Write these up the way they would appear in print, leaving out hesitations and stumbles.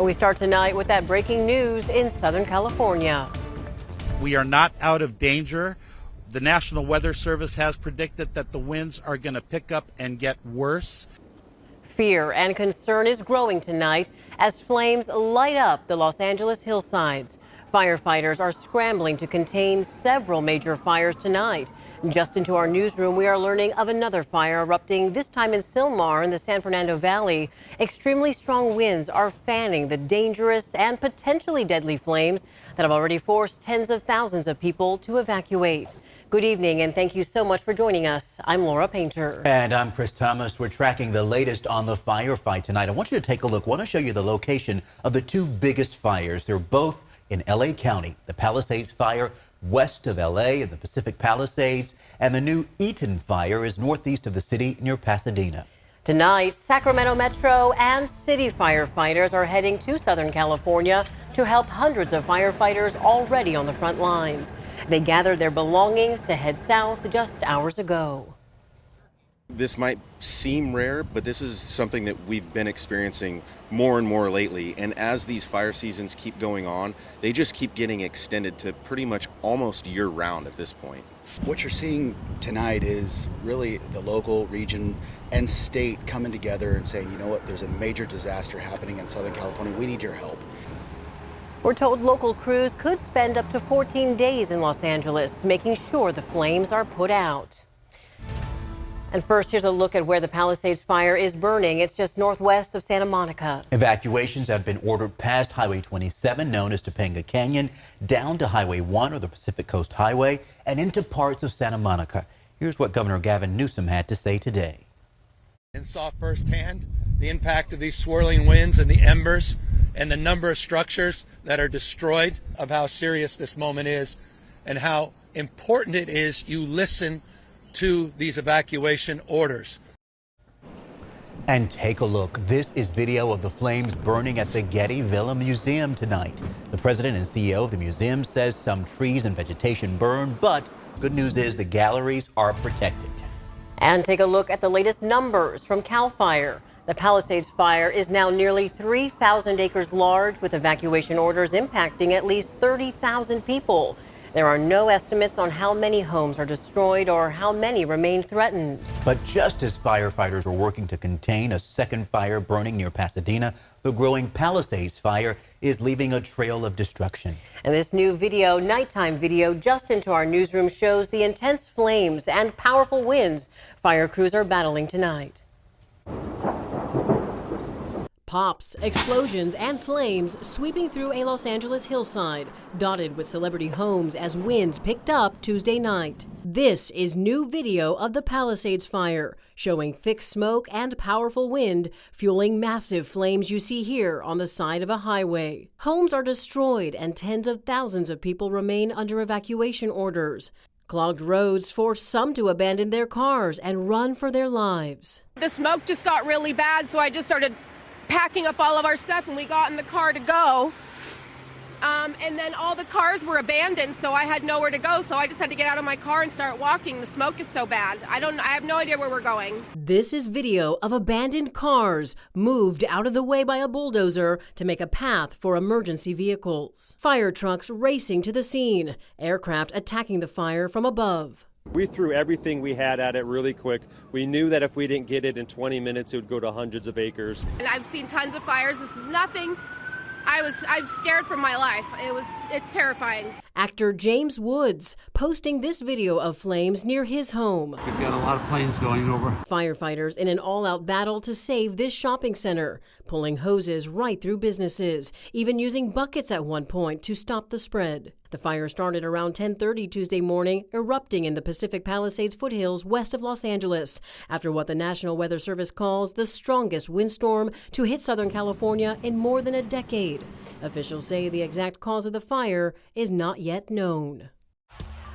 We start tonight with that breaking news in Southern California. We are not out of danger. The National Weather Service has predicted that the winds are going to pick up and get worse. Fear and concern is growing tonight as flames light up the Los Angeles hillsides. Firefighters are scrambling to contain several major fires tonight. Just into our newsroom, we are learning of another fire erupting, this time in Sylmar in the San Fernando Valley. Extremely strong winds are fanning the dangerous and potentially deadly flames that have already forced tens of thousands of people to evacuate. Good evening, and thank you so much for joining us. I'm Laura Painter. And I'm Chris Thomas. We're tracking the latest on the firefight tonight. I want you to take a look. I want to show you the location of the two biggest fires. They're both in L.A. County. The Palisades fire west of L.A. in the Pacific Palisades, and the new Eaton fire is northeast of the city near Pasadena. Tonight, Sacramento Metro and city firefighters are heading to Southern California to help hundreds of firefighters already on the front lines. They gathered their belongings to head south just hours ago. This might seem rare, but this is something that we've been experiencing more and more lately. And as these fire seasons keep going on, they just keep getting extended to pretty much almost year round at this point. What you're seeing tonight is really the local, region, and state coming together and saying, you know what, there's a major disaster happening in Southern California. We need your help. We're told local crews could spend up to 14 days in Los Angeles, making sure the flames are put out. And first, here's a look at where the Palisades fire is burning. It's just northwest of Santa Monica. Evacuations have been ordered past Highway 27, known as Topanga Canyon, down to Highway 1 or the Pacific Coast Highway, and into parts of Santa Monica. Here's what Governor Gavin Newsom had to say today. And saw firsthand the impact of these swirling winds and the embers and the number of structures that are destroyed, of how serious this moment is and how important it is you listen to these evacuation orders. And take a look. This is video of the flames burning at the Getty Villa Museum tonight. The president and CEO of the museum says some trees and vegetation burned, but good news is the galleries are protected. And take a look at the latest numbers from CAL FIRE. The Palisades fire is now nearly 3,000 acres large, with evacuation orders impacting at least 30,000 people. There are no estimates on how many homes are destroyed or how many remain threatened. But just as firefighters were working to contain a second fire burning near Pasadena, the growing Palisades fire is leaving a trail of destruction. And this new video, nighttime video, just into our newsroom shows the intense flames and powerful winds fire crews are battling tonight. Pops, explosions, and flames sweeping through a Los Angeles hillside, dotted with celebrity homes as winds picked up Tuesday night. This is new video of the Palisades fire, showing thick smoke and powerful wind fueling massive flames you see here on the side of a highway. Homes are destroyed and tens of thousands of people remain under evacuation orders. Clogged roads forced some to abandon their cars and run for their lives. The smoke just got really bad, so I just started packing up all of our stuff and we got in the car to go. And then all the cars were abandoned, so I had nowhere to go, so I just had to get out of my car and start walking. The smoke is so bad. I have no idea where we're going. This is video of abandoned cars moved out of the way by a bulldozer to make a path for emergency vehicles. Fire trucks racing to the scene, aircraft attacking the fire from above. We threw everything we had at it really quick. We knew that if we didn't get it in 20 minutes, it would go to hundreds of acres. And I've seen tons of fires. This is nothing. I'm scared for my life. It's terrifying. Actor James Woods posting this video of flames near his home. We've got a lot of planes going over. Firefighters in an all-out battle to save this shopping center, pulling hoses right through businesses, even using buckets at one point to stop the spread. The fire started around 10:30 Tuesday morning, erupting in the Pacific Palisades foothills west of Los Angeles, after what the National Weather Service calls the strongest windstorm to hit Southern California in more than a decade. Officials say the exact cause of the fire is not yet known.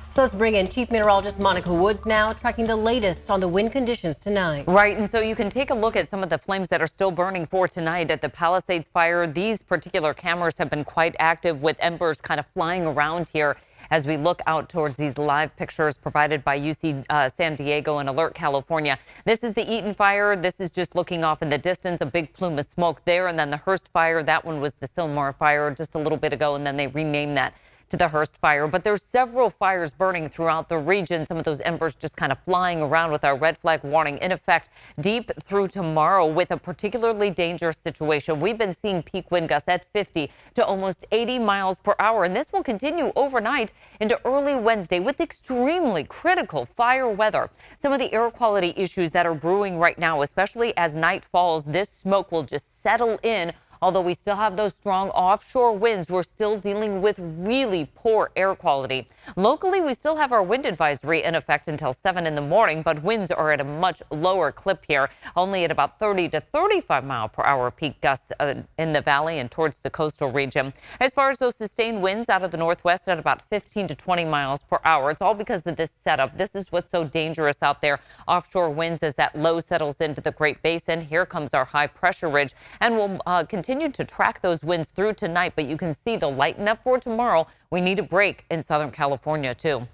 So let's bring in Chief Meteorologist Monica Woods now, tracking the latest on the wind conditions tonight. Right, and so you can take a look at some of the flames that are still burning for tonight at the Palisades fire. These particular cameras have been quite active with embers kind of flying around here. as we look out towards these live pictures provided by UC San Diego and Alert California. This is the Eaton fire. This is just looking off in the distance, a big plume of smoke there. And then the Hurst fire, that one was the Sylmar fire just a little bit ago, and then they renamed that to the Hurst fire. But there's several fires burning throughout the region. Some of those embers just kind of flying around with our red flag warning in effect deep through tomorrow with a particularly dangerous situation. We've been seeing peak wind gusts at 50 to almost 80 miles per hour. And this will continue overnight into early Wednesday with extremely critical fire weather. Some of the air quality issues that are brewing right now, especially as night falls, this smoke will just settle in. Although we still have those strong offshore winds, we're still dealing with really poor air quality. Locally, we still have our wind advisory in effect until 7 in the morning, but winds are at a much lower clip here, only at about 30 to 35 mile per hour peak gusts in the valley and towards the coastal region. As far as those sustained winds out of the northwest at about 15 to 20 miles per hour, it's all because of this setup. This is what's so dangerous out there. Offshore winds as that low settles into the Great Basin. Here comes our high pressure ridge, and we'll continue to track those winds through tonight, but you can see they'll lighten up for tomorrow. We need a break in Southern California, too.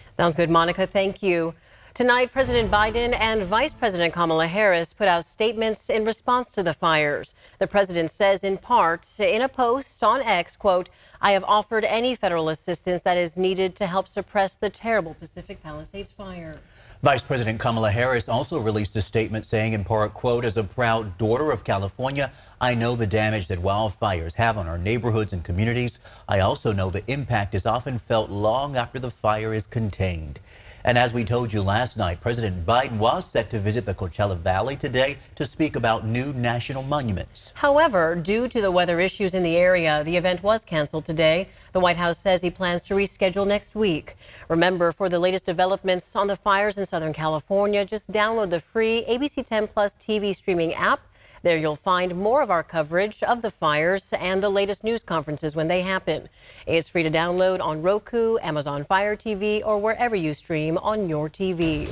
Sounds good, Monica. Thank you. Tonight, President Biden and Vice President Kamala Harris put out statements in response to the fires. The president says in part in a post on X, quote, "I have offered any federal assistance that is needed to help suppress the terrible Pacific Palisades fire." Vice President Kamala Harris also released a statement saying in part, quote, "As a proud daughter of California, I know the damage that wildfires have on our neighborhoods and communities. I also know the impact is often felt long after the fire is contained." And as we told you last night, President Biden was set to visit the Coachella Valley today to speak about new national monuments. However, due to the weather issues in the area, the event was canceled today. The White House says he plans to reschedule next week. Remember, for the latest developments on the fires in Southern California, just download the free ABC 10 Plus TV streaming app. There you'll find more of our coverage of the fires and the latest news conferences when they happen. It's free to download on Roku, Amazon Fire TV, or wherever you stream on your TV.